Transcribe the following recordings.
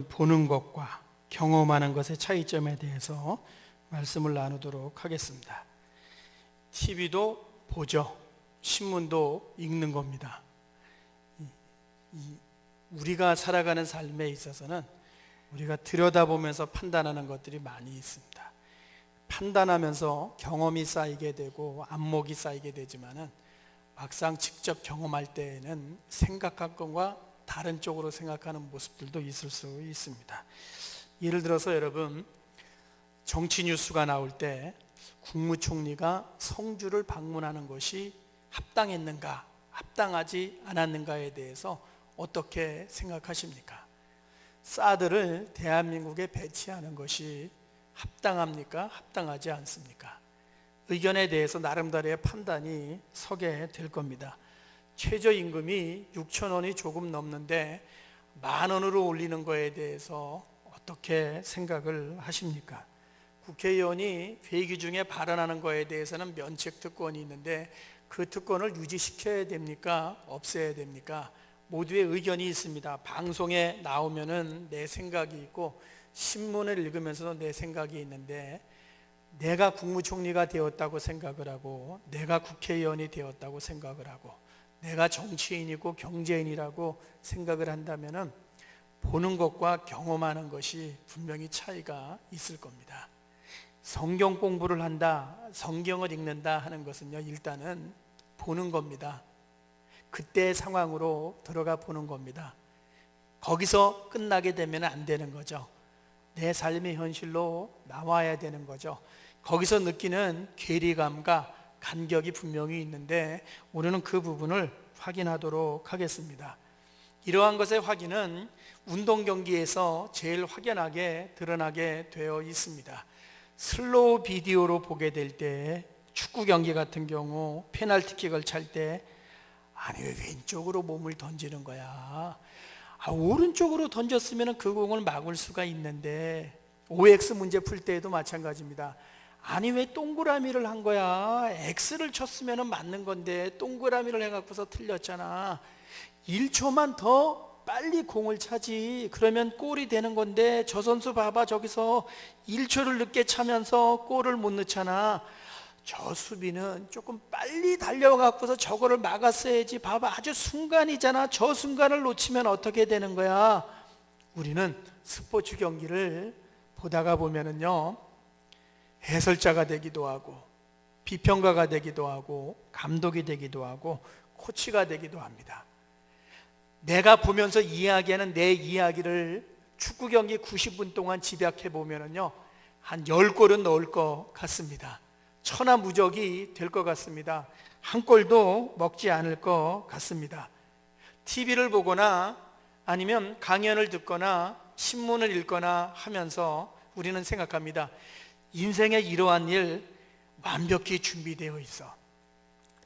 보는 것과 경험하는 것의 차이점에 대해서 말씀을 나누도록 하겠습니다. TV도 보죠. 신문도 읽는 겁니다. 우리가 살아가는 삶에 있어서는 우리가 들여다보면서 판단하는 것들이 많이 있습니다. 판단하면서 경험이 쌓이게 되고 안목이 쌓이게 되지만은 막상 직접 경험할 때에는 생각한 것과 다른 쪽으로 생각하는 모습들도 있을 수 있습니다. 예를 들어서 여러분, 정치 뉴스가 나올 때 국무총리가 성주를 방문하는 것이 합당했는가, 합당하지 않았는가에 대해서 어떻게 생각하십니까? 사드를 대한민국에 배치하는 것이 합당합니까? 합당하지 않습니까? 의견에 대해서 나름대로의 판단이 서게 될 겁니다. 최저임금이 6,000원이 조금 넘는데 10,000원으로 올리는 거에 대해서 어떻게 생각을 하십니까? 국회의원이 회기 중에 발언하는 거에 대해서는 면책 특권이 있는데 그 특권을 유지시켜야 됩니까? 없애야 됩니까? 모두의 의견이 있습니다. 방송에 나오면은 내 생각이 있고 신문을 읽으면서도 내 생각이 있는데, 내가 국무총리가 되었다고 생각을 하고 내가 국회의원이 되었다고 생각을 하고 내가 정치인이고 경제인이라고 생각을 한다면은 보는 것과 경험하는 것이 분명히 차이가 있을 겁니다. 성경 공부를 한다, 성경을 읽는다 하는 것은요, 일단은 보는 겁니다. 그때의 상황으로 들어가 보는 겁니다. 거기서 끝나게 되면 안 되는 거죠. 내 삶의 현실로 나와야 되는 거죠. 거기서 느끼는 괴리감과 간격이 분명히 있는데 우리는 그 부분을 확인하도록 하겠습니다. 이러한 것의 확인은 운동 경기에서 제일 확연하게 드러나게 되어 있습니다. 슬로우 비디오로 보게 될 때 축구 경기 같은 경우 페널티킥을 찰 때, 아니 왜 왼쪽으로 몸을 던지는 거야? 오른쪽으로 던졌으면 그 공을 막을 수가 있는데, OX 문제 풀 때에도 마찬가지입니다. 아니 왜 동그라미를 한 거야? X를 쳤으면 맞는 건데 동그라미를 해갖고서 틀렸잖아. 1초만 더 빨리 공을 차지, 그러면 골이 되는 건데 저 선수 봐봐, 저기서 1초를 늦게 차면서 골을 못 넣잖아. 저 수비는 조금 빨리 달려가고서 저거를 막았어야지, 봐봐 아주 순간이잖아. 저 순간을 놓치면 어떻게 되는 거야? 우리는 스포츠 경기를 보다가 보면은요, 해설자가 되기도 하고 비평가가 되기도 하고 감독이 되기도 하고 코치가 되기도 합니다. 내가 보면서 이야기하는 내 이야기를 축구 경기 90분 동안 집약해 보면은요, 한 10골은 넣을 것 같습니다. 천하무적이 될 것 같습니다. 한 골도 먹지 않을 것 같습니다. TV를 보거나 아니면 강연을 듣거나 신문을 읽거나 하면서 우리는 생각합니다. 인생에 이러한 일 완벽히 준비되어 있어.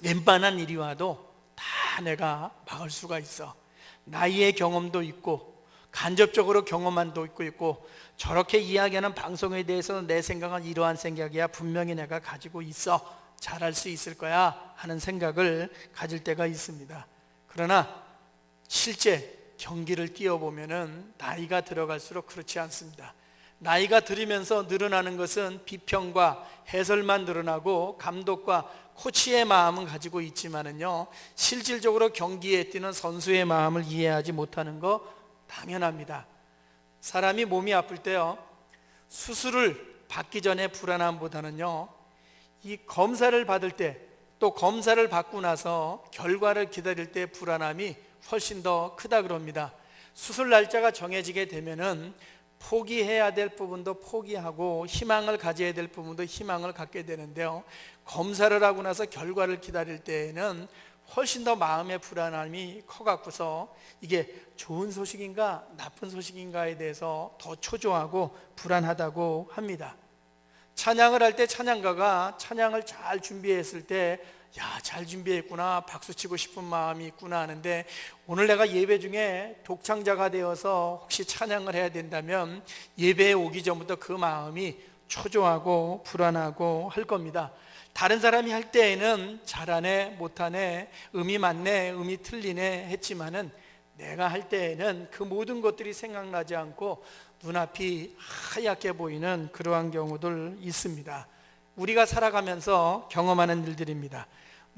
웬만한 일이 와도 다 내가 막을 수가 있어. 나이의 경험도 있고 간접적으로 경험한 도 있고 저렇게 이야기하는 방송에 대해서는 내 생각은 이러한 생각이야, 분명히 내가 가지고 있어, 잘할 수 있을 거야 하는 생각을 가질 때가 있습니다. 그러나 실제 경기를 뛰어보면은 나이가 들어갈수록 그렇지 않습니다. 나이가 들으면서 늘어나는 것은 비평과 해설만 늘어나고 감독과 코치의 마음은 가지고 있지만은요, 실질적으로 경기에 뛰는 선수의 마음을 이해하지 못하는 거 당연합니다. 사람이 몸이 아플 때요, 수술을 받기 전에 불안함보다는요, 이 검사를 받을 때 또 검사를 받고 나서 결과를 기다릴 때 불안함이 훨씬 더 크다 그럽니다. 수술 날짜가 정해지게 되면은 포기해야 될 부분도 포기하고 희망을 가져야 될 부분도 희망을 갖게 되는데요, 검사를 하고 나서 결과를 기다릴 때에는 훨씬 더 마음의 불안함이 커갖고서 이게 좋은 소식인가 나쁜 소식인가에 대해서 더 초조하고 불안하다고 합니다. 찬양을 할 때 찬양가가 찬양을 잘 준비했을 때, 야, 잘 준비했구나, 박수치고 싶은 마음이 있구나 하는데, 오늘 내가 예배 중에 독창자가 되어서 혹시 찬양을 해야 된다면 예배에 오기 전부터 그 마음이 초조하고 불안하고 할 겁니다. 다른 사람이 할 때에는 잘하네 못하네, 음이 맞네 음이 틀리네 했지만은 내가 할 때에는 그 모든 것들이 생각나지 않고 눈앞이 하얗게 보이는 그러한 경우들 있습니다. 우리가 살아가면서 경험하는 일들입니다.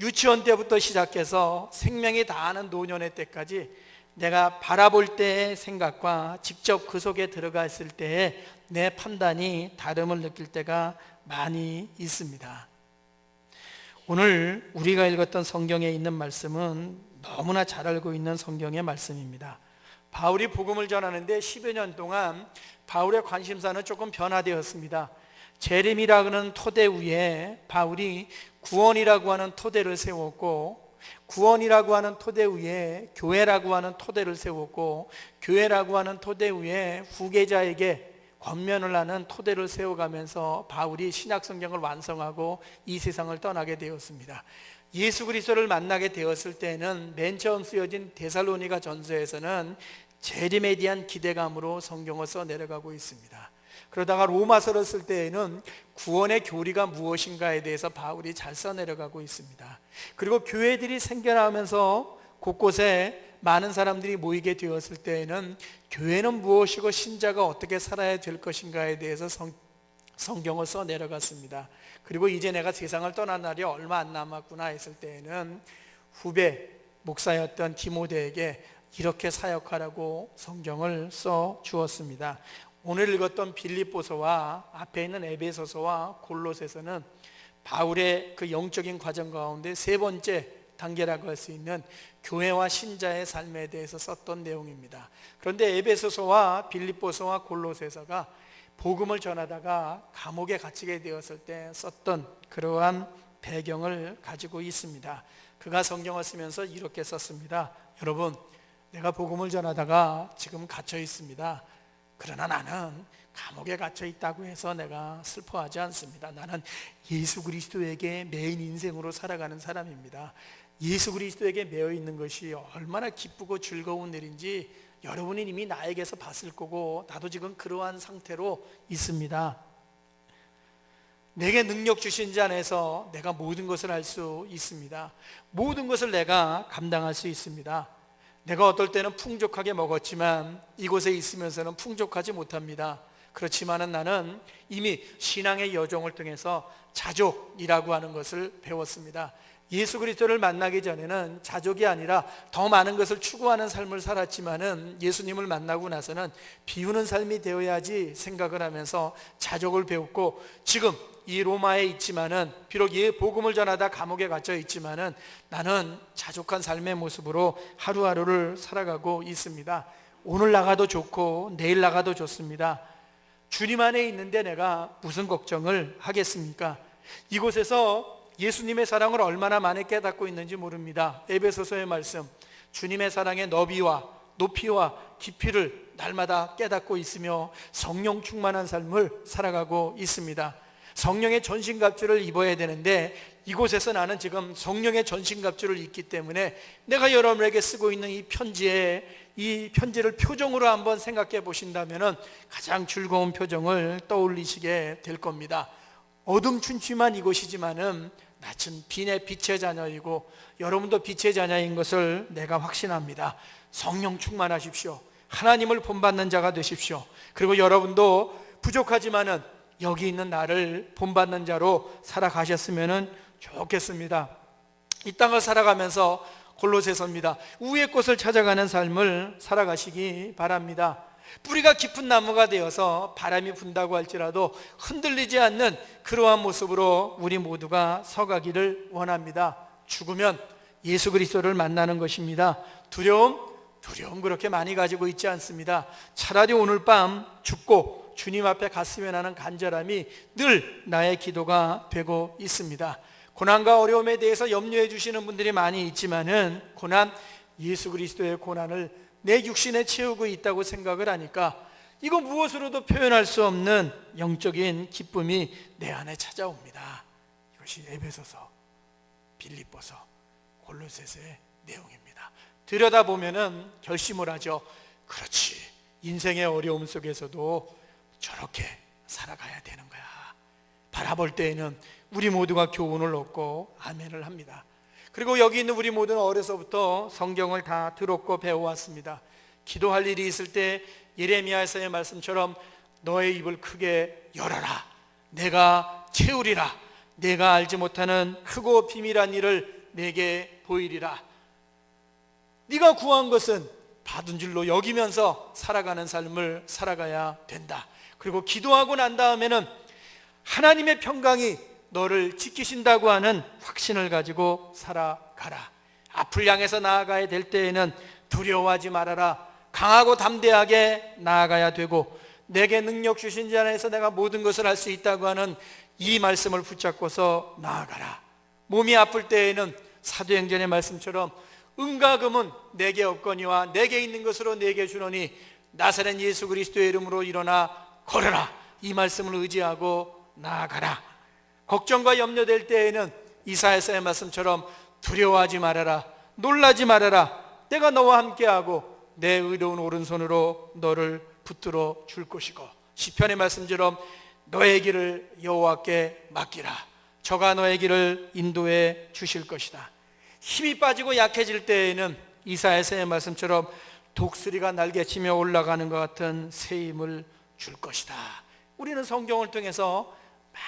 유치원 때부터 시작해서 생명이 다하는 노년의 때까지 내가 바라볼 때의 생각과 직접 그 속에 들어가 있을 때의 내 판단이 다름을 느낄 때가 많이 있습니다. 오늘 우리가 읽었던 성경에 있는 말씀은 너무나 잘 알고 있는 성경의 말씀입니다. 바울이 복음을 전하는데 10여 년 동안 바울의 관심사는 조금 변화되었습니다. 재림이라고 하는 토대 위에 바울이 구원이라고 하는 토대를 세웠고, 구원이라고 하는 토대 위에 교회라고 하는 토대를 세웠고, 교회라고 하는 토대 위에 후계자에게 권면을 하는 토대를 세워가면서 바울이 신약성경을 완성하고 이 세상을 떠나게 되었습니다. 예수 그리스도를 만나게 되었을 때는 맨 처음 쓰여진 데살로니가 전서에서는 재림에 대한 기대감으로 성경을 써 내려가고 있습니다. 그러다가 로마서를 쓸 때에는 구원의 교리가 무엇인가에 대해서 바울이 잘 써 내려가고 있습니다. 그리고 교회들이 생겨나면서 곳곳에 많은 사람들이 모이게 되었을 때에는 교회는 무엇이고 신자가 어떻게 살아야 될 것인가에 대해서 성경을 써 내려갔습니다. 그리고 이제 내가 세상을 떠난 날이 얼마 안 남았구나 했을 때에는 후배 목사였던 디모데에게 이렇게 사역하라고 성경을 써 주었습니다. 오늘 읽었던 빌립보서와 앞에 있는 에베소서와 골로새서는 바울의 그 영적인 과정 가운데 세 번째 단계라고 할 수 있는 교회와 신자의 삶에 대해서 썼던 내용입니다. 그런데 에베소서와 빌립보서와 골로새서가 복음을 전하다가 감옥에 갇히게 되었을 때 썼던 그러한 배경을 가지고 있습니다. 그가 성경을 쓰면서 이렇게 썼습니다. 여러분, 내가 복음을 전하다가 지금 갇혀 있습니다. 그러나 나는 감옥에 갇혀 있다고 해서 내가 슬퍼하지 않습니다. 나는 예수 그리스도에게 매인 인생으로 살아가는 사람입니다. 예수 그리스도에게 매여 있는 것이 얼마나 기쁘고 즐거운 일인지 여러분이 이미 나에게서 봤을 거고 나도 지금 그러한 상태로 있습니다. 내게 능력 주신 자 안에서 내가 모든 것을 할 수 있습니다. 모든 것을 내가 감당할 수 있습니다. 내가 어떨 때는 풍족하게 먹었지만 이곳에 있으면서는 풍족하지 못합니다. 그렇지만은 나는 이미 신앙의 여정을 통해서 자족이라고 하는 것을 배웠습니다. 예수 그리스도를 만나기 전에는 자족이 아니라 더 많은 것을 추구하는 삶을 살았지만은 예수님을 만나고 나서는 비우는 삶이 되어야지 생각을 하면서 자족을 배웠고, 지금 이 로마에 있지만은 비록 복음을 전하다 감옥에 갇혀 있지만은 나는 자족한 삶의 모습으로 하루하루를 살아가고 있습니다. 오늘 나가도 좋고 내일 나가도 좋습니다. 주님 안에 있는데 내가 무슨 걱정을 하겠습니까? 이곳에서 예수님의 사랑을 얼마나 많이 깨닫고 있는지 모릅니다. 에베소서의 말씀, 주님의 사랑의 너비와 높이와 깊이를 날마다 깨닫고 있으며 성령 충만한 삶을 살아가고 있습니다. 성령의 전신갑주를 입어야 되는데 이곳에서 나는 지금 성령의 전신갑주를 입기 때문에 내가 여러분에게 쓰고 있는 이 편지를 표정으로 한번 생각해 보신다면 가장 즐거운 표정을 떠올리시게 될 겁니다. 어둠춘침한 이곳이지만은 낯은 빛의 자녀이고 여러분도 빛의 자녀인 것을 내가 확신합니다. 성령 충만하십시오. 하나님을 본받는 자가 되십시오. 그리고 여러분도 부족하지만은 여기 있는 나를 본받는 자로 살아가셨으면 좋겠습니다. 이 땅을 살아가면서 골로새서입니다. 우의 꽃을 찾아가는 삶을 살아가시기 바랍니다. 뿌리가 깊은 나무가 되어서 바람이 분다고 할지라도 흔들리지 않는 그러한 모습으로 우리 모두가 서가기를 원합니다. 죽으면 예수 그리스도를 만나는 것입니다. 두려움 그렇게 많이 가지고 있지 않습니다. 차라리 오늘 밤 죽고 주님 앞에 갔으면 하는 간절함이 늘 나의 기도가 되고 있습니다. 고난과 어려움에 대해서 염려해 주시는 분들이 많이 있지만은 고난, 예수 그리스도의 고난을 내 육신에 채우고 있다고 생각을 하니까 이거 무엇으로도 표현할 수 없는 영적인 기쁨이 내 안에 찾아옵니다. 이것이 에베소서, 빌립보서, 골로새서의 내용입니다. 들여다보면은 결심을 하죠. 그렇지, 인생의 어려움 속에서도 저렇게 살아가야 되는 거야. 바라볼 때에는 우리 모두가 교훈을 얻고 아멘을 합니다. 그리고 여기 있는 우리 모두는 어려서부터 성경을 다 들었고 배워왔습니다. 기도할 일이 있을 때 예레미야서의 말씀처럼 너의 입을 크게 열어라, 내가 채우리라, 내가 알지 못하는 크고 비밀한 일을 내게 보이리라. 네가 구한 것은 받은 줄로 여기면서 살아가는 삶을 살아가야 된다. 그리고 기도하고 난 다음에는 하나님의 평강이 너를 지키신다고 하는 확신을 가지고 살아가라. 앞을 향해서 나아가야 될 때에는 두려워하지 말아라. 강하고 담대하게 나아가야 되고, 내게 능력 주신 자 안에서 내가 모든 것을 할 수 있다고 하는 이 말씀을 붙잡고서 나아가라. 몸이 아플 때에는 사도행전의 말씀처럼 은과 금은 내게 없거니와 내게 있는 것으로 내게 주노니 나사렛 예수 그리스도의 이름으로 일어나 걸어라. 이 말씀을 의지하고 나아가라. 걱정과 염려될 때에는 이사야서의 말씀처럼 두려워하지 말아라, 놀라지 말아라, 내가 너와 함께하고 내 의로운 오른손으로 너를 붙들어 줄 것이고, 시편의 말씀처럼 너의 길을 여호와께 맡기라, 저가 너의 길을 인도해 주실 것이다. 힘이 빠지고 약해질 때에는 이사야서의 말씀처럼 독수리가 날개치며 올라가는 것 같은 새 힘을 줄 것이다. 우리는 성경을 통해서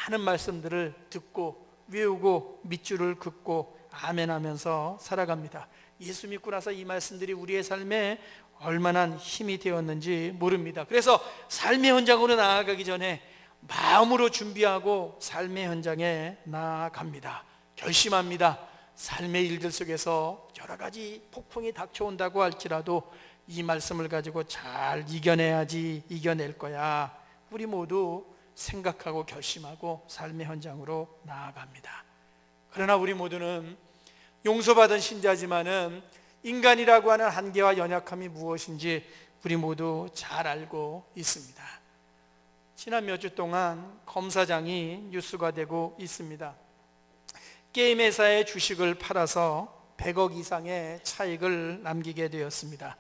많은 말씀들을 듣고 외우고 밑줄을 긋고 아멘하면서 살아갑니다. 예수 믿고 나서 이 말씀들이 우리의 삶에 얼마나 힘이 되었는지 모릅니다. 그래서 삶의 현장으로 나아가기 전에 마음으로 준비하고 삶의 현장에 나아갑니다. 결심합니다. 삶의 일들 속에서 여러 가지 폭풍이 닥쳐온다고 할지라도 이 말씀을 가지고 잘 이겨내야지, 이겨낼 거야. 우리 모두 생각하고 결심하고 삶의 현장으로 나아갑니다. 그러나 우리 모두는 용서받은 신자지만은 인간이라고 하는 한계와 연약함이 무엇인지 우리 모두 잘 알고 있습니다. 지난 몇 주 동안 검사장이 뉴스가 되고 있습니다. 게임 회사의 주식을 팔아서 100억 이상의 차익을 남기게 되었습니다.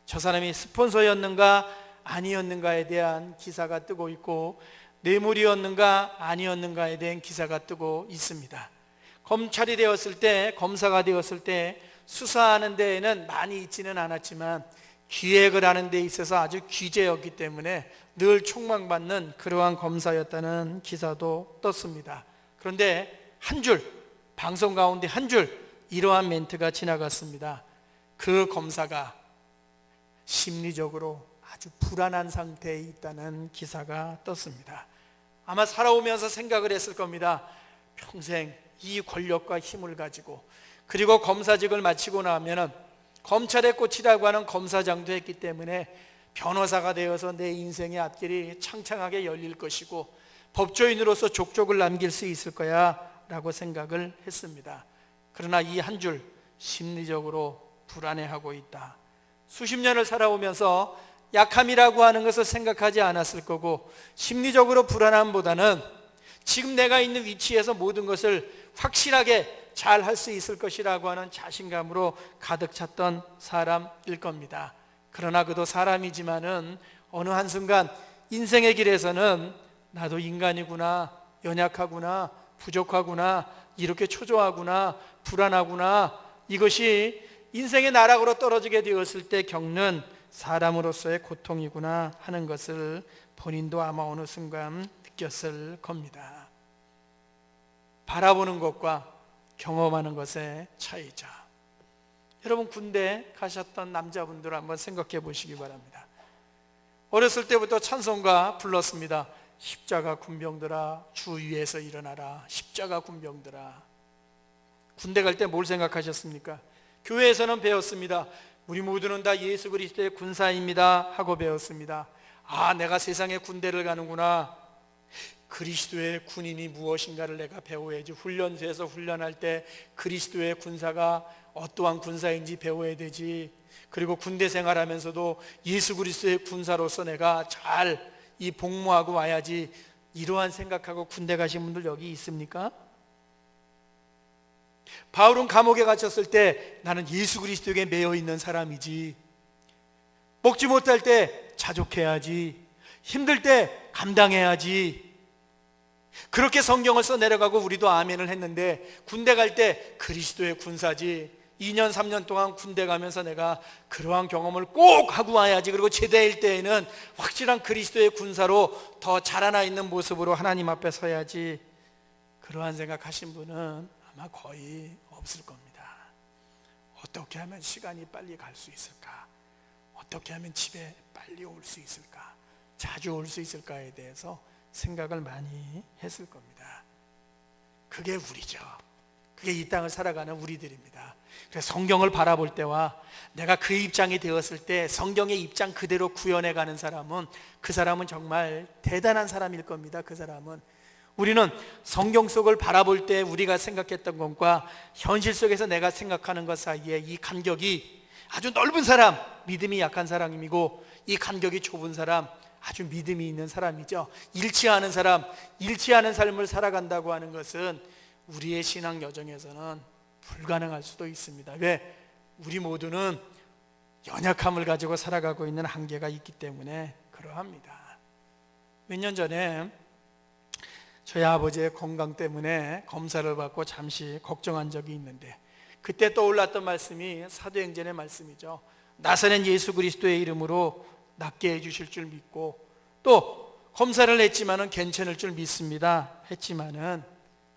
저 사람이 스폰서였는가 아니었는가에 대한 기사가 뜨고 있고, 뇌물이었는가 아니었는가에 대한 기사가 뜨고 있습니다. 검찰이 되었을 때, 검사가 되었을 때 수사하는 데에는 많이 있지는 않았지만 기획을 하는 데 있어서 아주 귀재였기 때문에 늘 촉망받는 그러한 검사였다는 기사도 떴습니다. 그런데 한 줄, 방송 가운데 한 줄 이러한 멘트가 지나갔습니다. 그 검사가 심리적으로 아주 불안한 상태에 있다는 기사가 떴습니다. 아마 살아오면서 생각을 했을 겁니다. 평생 이 권력과 힘을 가지고, 그리고 검사직을 마치고 나면은 검찰의 꽃이라고 하는 검사장도 했기 때문에 변호사가 되어서 내 인생의 앞길이 창창하게 열릴 것이고 법조인으로서 족적을 남길 수 있을 거야 라고 생각을 했습니다. 그러나 이 한 줄, 심리적으로 불안해하고 있다. 수십 년을 살아오면서 약함이라고 하는 것을 생각하지 않았을 거고, 심리적으로 불안함보다는 지금 내가 있는 위치에서 모든 것을 확실하게 잘 할 수 있을 것이라고 하는 자신감으로 가득 찼던 사람일 겁니다. 그러나 그도 사람이지만은 어느 한순간 인생의 길에서는 나도 인간이구나, 연약하구나, 부족하구나, 이렇게 초조하구나, 불안하구나, 이것이 인생의 나락으로 떨어지게 되었을 때 겪는 사람으로서의 고통이구나 하는 것을 본인도 아마 어느 순간 느꼈을 겁니다. 바라보는 것과 경험하는 것의 차이죠. 여러분, 군대 가셨던 남자분들 한번 생각해 보시기 바랍니다. 어렸을 때부터 찬송가 불렀습니다. 십자가 군병들아 주 위에서 일어나라, 십자가 군병들아. 군대 갈 때 뭘 생각하셨습니까? 교회에서는 배웠습니다. 우리 모두는 다 예수 그리스도의 군사입니다 하고 배웠습니다. 아, 내가 세상에 군대를 가는구나. 그리스도의 군인이 무엇인가를 내가 배워야지. 훈련소에서 훈련할 때 그리스도의 군사가 어떠한 군사인지 배워야 되지. 그리고 군대 생활하면서도 예수 그리스도의 군사로서 내가 잘 이 복무하고 와야지. 이러한 생각하고 군대 가신 분들 여기 있습니까? 바울은 감옥에 갇혔을 때 나는 예수 그리스도에게 매여 있는 사람이지. 먹지 못할 때 자족해야지. 힘들 때 감당해야지. 그렇게 성경을 써 내려가고 우리도 아멘을 했는데, 군대 갈 때 그리스도의 군사지, 2년 3년 동안 군대 가면서 내가 그러한 경험을 꼭 하고 와야지, 그리고 제대일 때에는 확실한 그리스도의 군사로 더 자라나 있는 모습으로 하나님 앞에 서야지, 그러한 생각하신 분은 아마 거의 없을 겁니다. 어떻게 하면 시간이 빨리 갈 수 있을까? 어떻게 하면 집에 빨리 올 수 있을까? 자주 올 수 있을까에 대해서 생각을 많이 했을 겁니다. 그게 우리죠. 그게 이 땅을 살아가는 우리들입니다. 그래서 성경을 바라볼 때와 내가 그 입장이 되었을 때 성경의 입장 그대로 구현해가는 사람은, 그 사람은 정말 대단한 사람일 겁니다. 그 사람은. 우리는 성경 속을 바라볼 때 우리가 생각했던 것과 현실 속에서 내가 생각하는 것 사이에 이 간격이 아주 넓은 사람, 믿음이 약한 사람이고, 이 간격이 좁은 사람, 아주 믿음이 있는 사람이죠. 일치하는 사람, 일치하는 삶을 살아간다고 하는 것은 우리의 신앙 여정에서는 불가능할 수도 있습니다. 왜? 우리 모두는 연약함을 가지고 살아가고 있는 한계가 있기 때문에 그러합니다. 몇 년 전에 저희 아버지의 건강 때문에 검사를 받고 잠시 걱정한 적이 있는데, 그때 떠올랐던 말씀이 사도행전의 말씀이죠. 나사렛 예수 그리스도의 이름으로 낫게 해주실 줄 믿고, 또 검사를 했지만은 괜찮을 줄 믿습니다 했지만은,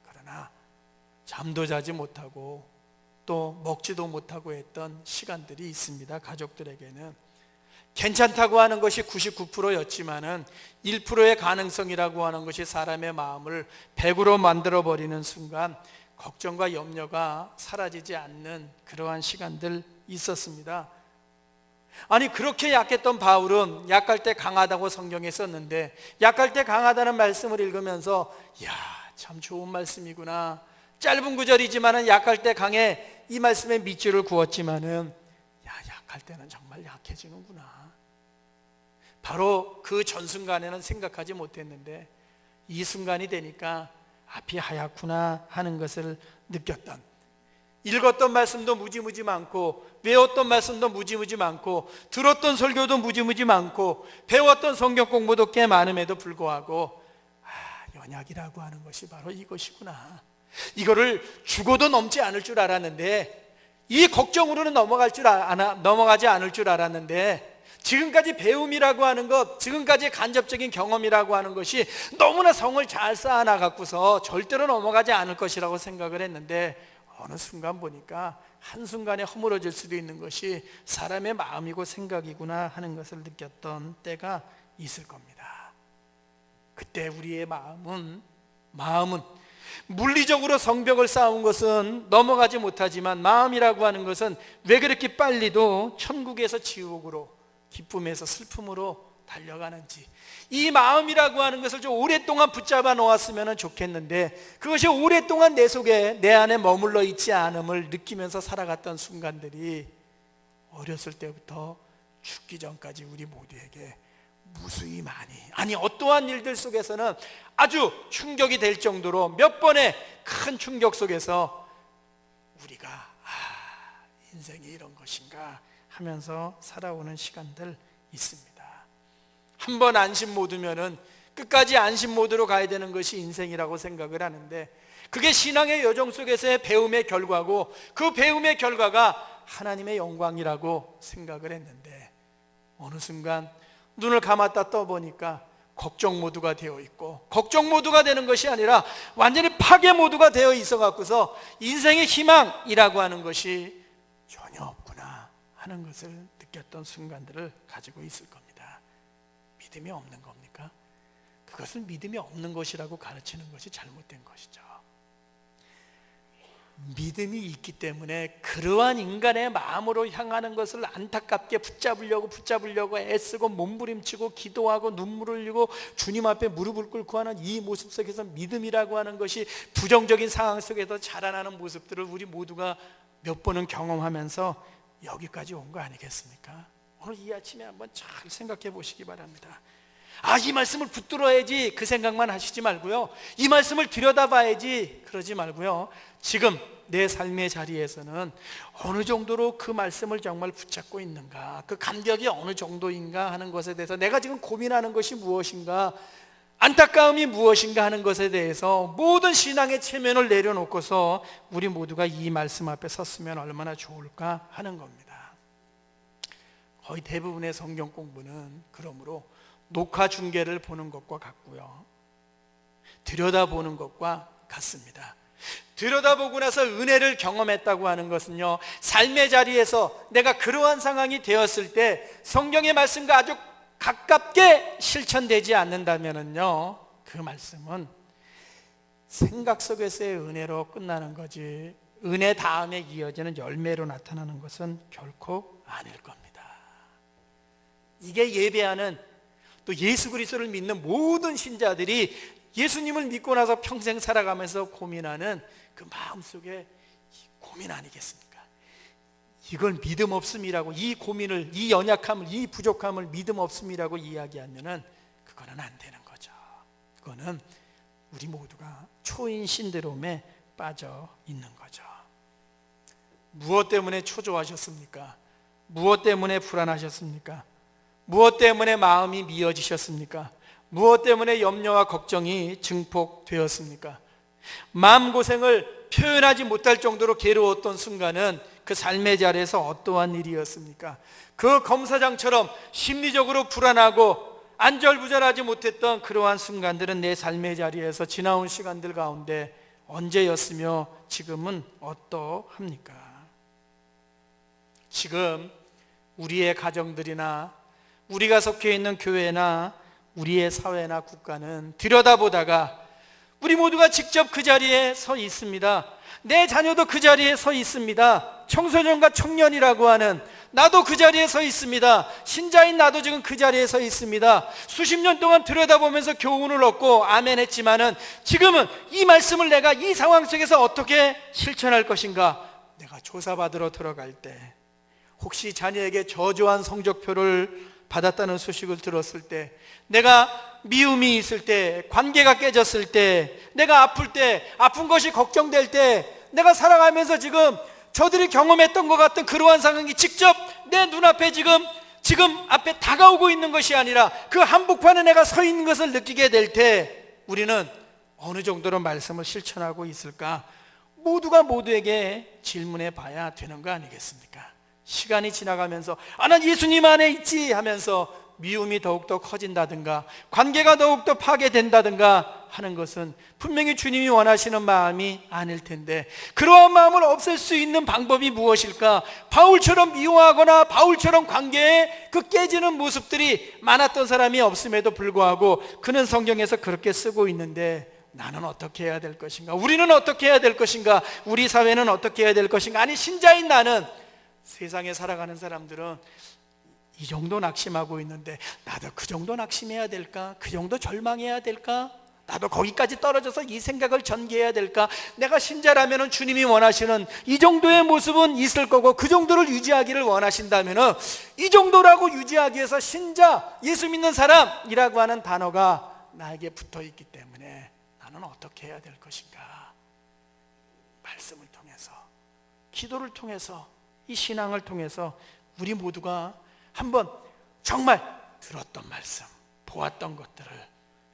그러나 잠도 자지 못하고 또 먹지도 못하고 했던 시간들이 있습니다. 가족들에게는 괜찮다고 하는 것이 99%였지만은 1%의 가능성이라고 하는 것이 사람의 마음을 100으로 만들어버리는 순간 걱정과 염려가 사라지지 않는 그러한 시간들 있었습니다. 아니, 그렇게 약했던 바울은 약할 때 강하다고 성경에 썼는데, 약할 때 강하다는 말씀을 읽으면서 이야, 참 좋은 말씀이구나, 짧은 구절이지만은 약할 때 강해, 이 말씀에 밑줄을 그었지만은 야, 약할 때는 정말 약해지는구나. 바로 그 전 순간에는 생각하지 못했는데 이 순간이 되니까 앞이 하얗구나 하는 것을 느꼈던, 읽었던 말씀도 무지무지 많고, 외웠던 말씀도 무지무지 많고, 들었던 설교도 무지무지 많고, 배웠던 성경 공부도 꽤 많음에도 불구하고 연약이라고 하는 것이 바로 이것이구나. 이거를 죽어도 넘지 않을 줄 알았는데, 이 걱정으로는 넘어가지 않을 줄 알았는데, 지금까지 배움이라고 하는 것, 지금까지 간접적인 경험이라고 하는 것이 너무나 성을 잘 쌓아나갖고서 절대로 넘어가지 않을 것이라고 생각을 했는데, 어느 순간 보니까 한순간에 허물어질 수도 있는 것이 사람의 마음이고 생각이구나 하는 것을 느꼈던 때가 있을 겁니다. 그때 우리의 마음은 물리적으로 성벽을 쌓은 것은 넘어가지 못하지만, 마음이라고 하는 것은 왜 그렇게 빨리도 천국에서 지옥으로, 기쁨에서 슬픔으로 달려가는지, 이 마음이라고 하는 것을 좀 오랫동안 붙잡아 놓았으면 좋겠는데, 그것이 오랫동안 내 속에, 내 안에 머물러 있지 않음을 느끼면서 살아갔던 순간들이 어렸을 때부터 죽기 전까지 우리 모두에게 무수히 많이, 아니 어떠한 일들 속에서는 아주 충격이 될 정도로 몇 번의 큰 충격 속에서 우리가 인생이 이런 것인가 하면서 살아오는 시간들 있습니다. 한번 안심 모드면은 끝까지 안심 모드로 가야 되는 것이 인생이라고 생각을 하는데, 그게 신앙의 여정 속에서의 배움의 결과고, 그 배움의 결과가 하나님의 영광이라고 생각을 했는데, 어느 순간 눈을 감았다 떠보니까 걱정 모드가 되어 있고, 걱정 모드가 되는 것이 아니라 완전히 파괴 모드가 되어 있어 갖고서 인생의 희망이라고 하는 것이 전혀 없구나 하는 것을 느꼈던 순간들을 가지고 있을 겁니다. 믿음이 없는 겁니까? 그것은 믿음이 없는 것이라고 가르치는 것이 잘못된 것이죠. 믿음이 있기 때문에 그러한 인간의 마음으로 향하는 것을 안타깝게 붙잡으려고 애쓰고 몸부림치고 기도하고 눈물을 흘리고 주님 앞에 무릎을 꿇고 하는 이 모습 속에서 믿음이라고 하는 것이 부정적인 상황 속에서 자라나는 모습들을 우리 모두가 몇 번은 경험하면서 여기까지 온 거 아니겠습니까? 오늘 이 아침에 한번 잘 생각해 보시기 바랍니다. 이 말씀을 붙들어야지 그 생각만 하시지 말고요, 이 말씀을 들여다봐야지 그러지 말고요, 지금 내 삶의 자리에서는 어느 정도로 그 말씀을 정말 붙잡고 있는가, 그 간격이 어느 정도인가 하는 것에 대해서 내가 지금 고민하는 것이 무엇인가, 안타까움이 무엇인가 하는 것에 대해서 모든 신앙의 체면을 내려놓고서 우리 모두가 이 말씀 앞에 섰으면 얼마나 좋을까 하는 겁니다. 거의 대부분의 성경 공부는 그러므로 녹화 중계를 보는 것과 같고요, 들여다보는 것과 같습니다. 들여다보고 나서 은혜를 경험했다고 하는 것은요, 삶의 자리에서 내가 그러한 상황이 되었을 때 성경의 말씀과 아주 가깝게 실천되지 않는다면요, 그 말씀은 생각 속에서의 은혜로 끝나는 거지 은혜 다음에 이어지는 열매로 나타나는 것은 결코 아닐 겁니다. 이게 예배하는, 또 예수 그리스도를 믿는 모든 신자들이 예수님을 믿고 나서 평생 살아가면서 고민하는 그 마음속에 고민 아니겠습니까? 이걸 믿음 없음이라고, 이 고민을, 이 연약함을, 이 부족함을 믿음 없음이라고 이야기하면은 그거는 안 되는 거죠. 그거는 우리 모두가 초인 신드롬에 빠져 있는 거죠. 무엇 때문에 초조하셨습니까? 무엇 때문에 불안하셨습니까? 무엇 때문에 마음이 미어지셨습니까? 무엇 때문에 염려와 걱정이 증폭되었습니까? 마음고생을 표현하지 못할 정도로 괴로웠던 순간은 그 삶의 자리에서 어떠한 일이었습니까? 그 검사장처럼 심리적으로 불안하고 안절부절하지 못했던 그러한 순간들은 내 삶의 자리에서 지나온 시간들 가운데 언제였으며 지금은 어떠합니까? 지금 우리의 가정들이나 우리가 속해 있는 교회나 우리의 사회나 국가는 들여다보다가 우리 모두가 직접 그 자리에 서 있습니다. 내 자녀도 그 자리에 서 있습니다. 청소년과 청년이라고 하는 나도 그 자리에 서 있습니다. 신자인 나도 지금 그 자리에 서 있습니다. 수십 년 동안 들여다보면서 교훈을 얻고 아멘 했지만은 지금은 이 말씀을 내가 이 상황 속에서 어떻게 실천할 것인가? 내가 조사받으러 들어갈 때, 혹시 자녀에게 저조한 성적표를 받았다는 소식을 들었을 때, 내가 미움이 있을 때, 관계가 깨졌을 때, 내가 아플 때, 아픈 것이 걱정될 때, 내가 살아가면서 지금 저들이 경험했던 것 같은 그러한 상황이 직접 내 눈앞에 지금 앞에 다가오고 있는 것이 아니라 그 한복판에 내가 서 있는 것을 느끼게 될 때 우리는 어느 정도로 말씀을 실천하고 있을까? 모두가 모두에게 질문해 봐야 되는 거 아니겠습니까? 시간이 지나가면서 난 예수님 안에 있지 하면서 미움이 더욱더 커진다든가 관계가 더욱더 파괴된다든가 하는 것은 분명히 주님이 원하시는 마음이 아닐 텐데, 그러한 마음을 없앨 수 있는 방법이 무엇일까? 바울처럼 미워하거나 바울처럼 관계에 그 깨지는 모습들이 많았던 사람이 없음에도 불구하고 그는 성경에서 그렇게 쓰고 있는데, 나는 어떻게 해야 될 것인가? 우리는 어떻게 해야 될 것인가? 우리 사회는 어떻게 해야 될 것인가? 아니, 신자인 나는, 세상에 살아가는 사람들은 이 정도 낙심하고 있는데 나도 그 정도 낙심해야 될까? 그 정도 절망해야 될까? 나도 거기까지 떨어져서 이 생각을 전개해야 될까? 내가 신자라면 주님이 원하시는 이 정도의 모습은 있을 거고 그 정도를 유지하기를 원하신다면 이 정도라고 유지하기 위해서 신자, 예수 믿는 사람이라고 하는 단어가 나에게 붙어 있기 때문에 나는 어떻게 해야 될 것인가? 말씀을 통해서, 기도를 통해서, 이 신앙을 통해서 우리 모두가 한번 정말 들었던 말씀, 보았던 것들을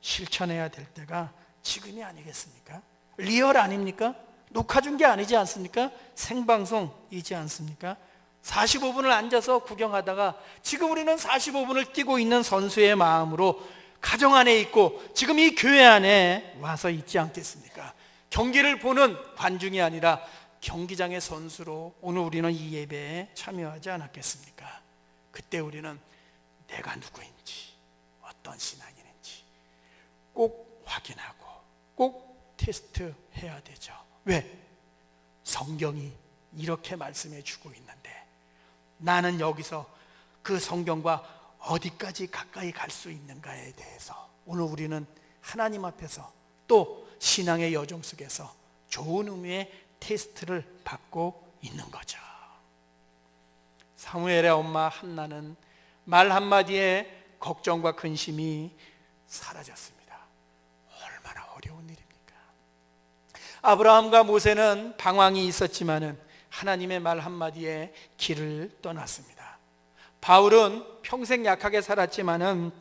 실천해야 될 때가 지금이 아니겠습니까? 리얼 아닙니까? 녹화 준 게 아니지 않습니까? 생방송이지 않습니까? 45분을 앉아서 구경하다가 지금 우리는 45분을 뛰고 있는 선수의 마음으로 가정 안에 있고 지금 이 교회 안에 와서 있지 않겠습니까? 경기를 보는 관중이 아니라 경기장의 선수로 오늘 우리는 이 예배에 참여하지 않았겠습니까? 그때 우리는 내가 누구인지, 어떤 신앙인인지 꼭 확인하고 꼭 테스트해야 되죠. 왜? 성경이 이렇게 말씀해 주고 있는데 나는 여기서 그 성경과 어디까지 가까이 갈 수 있는가에 대해서 오늘 우리는 하나님 앞에서 또 신앙의 여정 속에서 좋은 의미의 테스트를 받고 있는 거죠. 사무엘의 엄마 한나는 말 한마디에 걱정과 근심이 사라졌습니다. 얼마나 어려운 일입니까? 아브라함과 모세는 방황이 있었지만은 하나님의 말 한마디에 길을 떠났습니다. 바울은 평생 약하게 살았지만은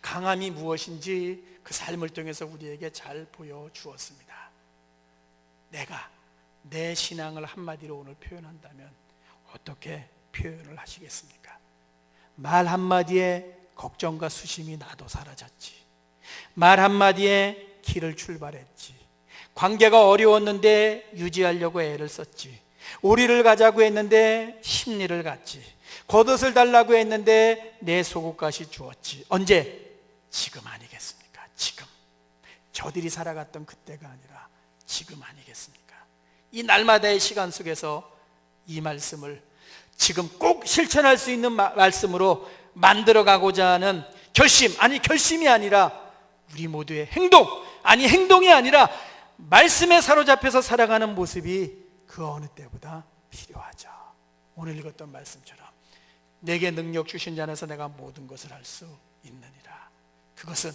강함이 무엇인지 그 삶을 통해서 우리에게 잘 보여주었습니다. 내가 내 신앙을 한마디로 오늘 표현한다면 어떻게 표현을 하시겠습니까? 말 한마디에 걱정과 수심이 나도 사라졌지. 말 한마디에 길을 출발했지. 관계가 어려웠는데 유지하려고 애를 썼지. 오리를 가자고 했는데 심리를 갔지. 겉옷을 달라고 했는데 내 속옷까지 주었지. 언제? 지금 아니겠습니까? 지금. 저들이 살아갔던 그때가 아니라 지금 아니겠습니까? 이 날마다의 시간 속에서 이 말씀을 지금 꼭 실천할 수 있는 말씀으로 만들어가고자 하는 결심이 아니라 우리 모두의 행동이 아니라 말씀에 사로잡혀서 살아가는 모습이 그 어느 때보다 필요하죠. 오늘 읽었던 말씀처럼 내게 능력 주신 자 안에서 내가 모든 것을 할 수 있느니라. 그것은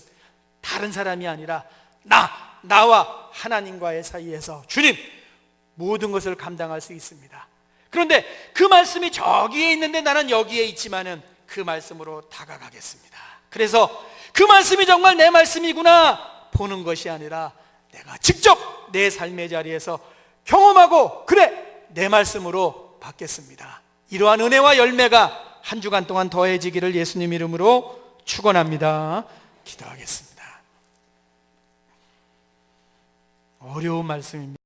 다른 사람이 아니라 나와 하나님과의 사이에서 주님 모든 것을 감당할 수 있습니다. 그런데 그 말씀이 저기에 있는데 나는 여기에 있지만은 그 말씀으로 다가가겠습니다. 그래서 그 말씀이 정말 내 말씀이구나 보는 것이 아니라 내가 직접 내 삶의 자리에서 경험하고 그래 내 말씀으로 받겠습니다. 이러한 은혜와 열매가 한 주간 동안 더해지기를 예수님 이름으로 축원합니다. 기도하겠습니다. 어려운 말씀입니다.